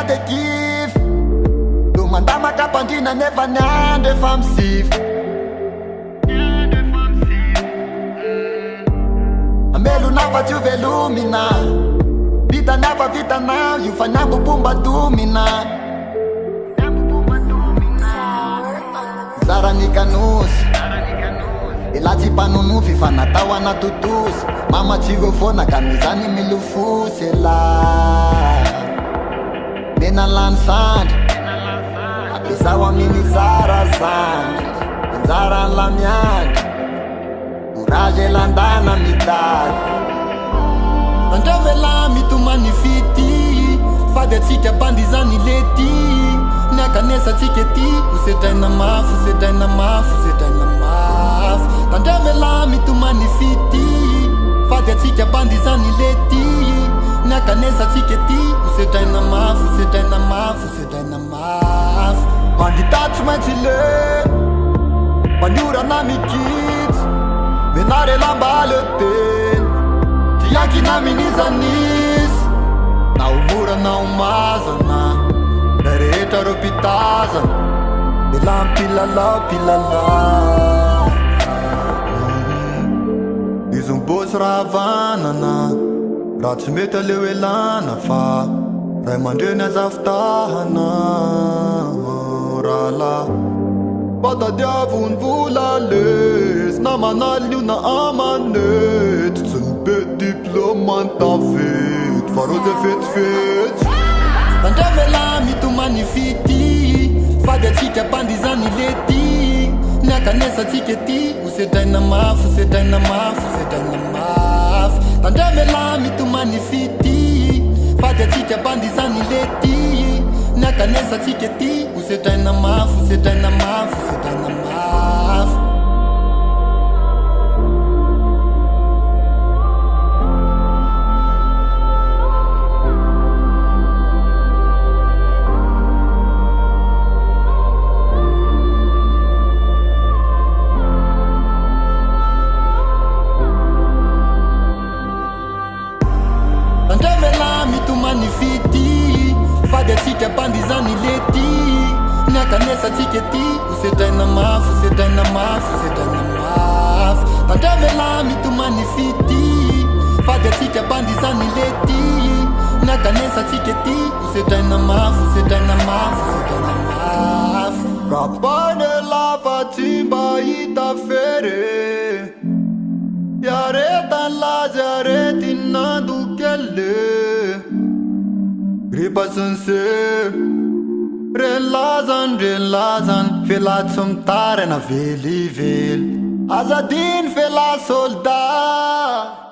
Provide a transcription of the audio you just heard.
de kif Lumanda makapandrina nefa ny andro efa misifo Amelona fa tsy ho velomina Vitana fa vitanao io fa nyambobomba domina Zara ny kanosy Ela tsy mpanonofy fa natao anatotosy Mama tsiro fona ka mizany milofosy ela Mena lany sandry Ampizaho aminy tsara zandry Anjara ny lamiandry Courage elandana mitady Andreo mela mitomany fity Fady atsika pandizany lety Niakanesa tsika ety Osedraina mafy, osedraina mafy, osedraina mafy Tandreo mela mitomany fity Fady atsika pandizany lety Niakanesa tsika ety Osedraina mafy, osedraina mafy, osedraina mafy Manditatsy maintsy le Maniorana mikitsy Menare lamba le teny Tiaky na minizanisy Na umora na umazana Na rehetra ro pitazana Ela mpilala Izy mbosy raha vanana Raha tsy mety aleo elana fa Ray mandreny azafitahana Rala Patadiavony vola lesy Na manaly io na amanety Tsy nibe diplôme antavety Fa rô de fetifety Tandreo mela mitomany fity Fady atsika pandizany lety Niakanesa tsika ety Osedraina mafy, osedraina mafy, osedraina mafy Tandreo mela mitomany fity Fady atsika pandizany lety Niakanesa tsika ety Osedraina mafy, osedraina mafy, osedraina mafy Tandreo mela mitomany fity Fady atsika pandizany lety Niakanesa tsika ety Osedraina mafy, osedraina mafy, osedraina mafy Tandreo mela mitomany fity Fady atsika pandizany lety Niakanesa tsika ety Osedraina mafy, osedraina mafy, osedraina mafy Rapane lava tsy mba hita fere Yareta lazy arety nando kele Gripa sincere Relazan Felatsy mitary na velively Azadiny fela soldat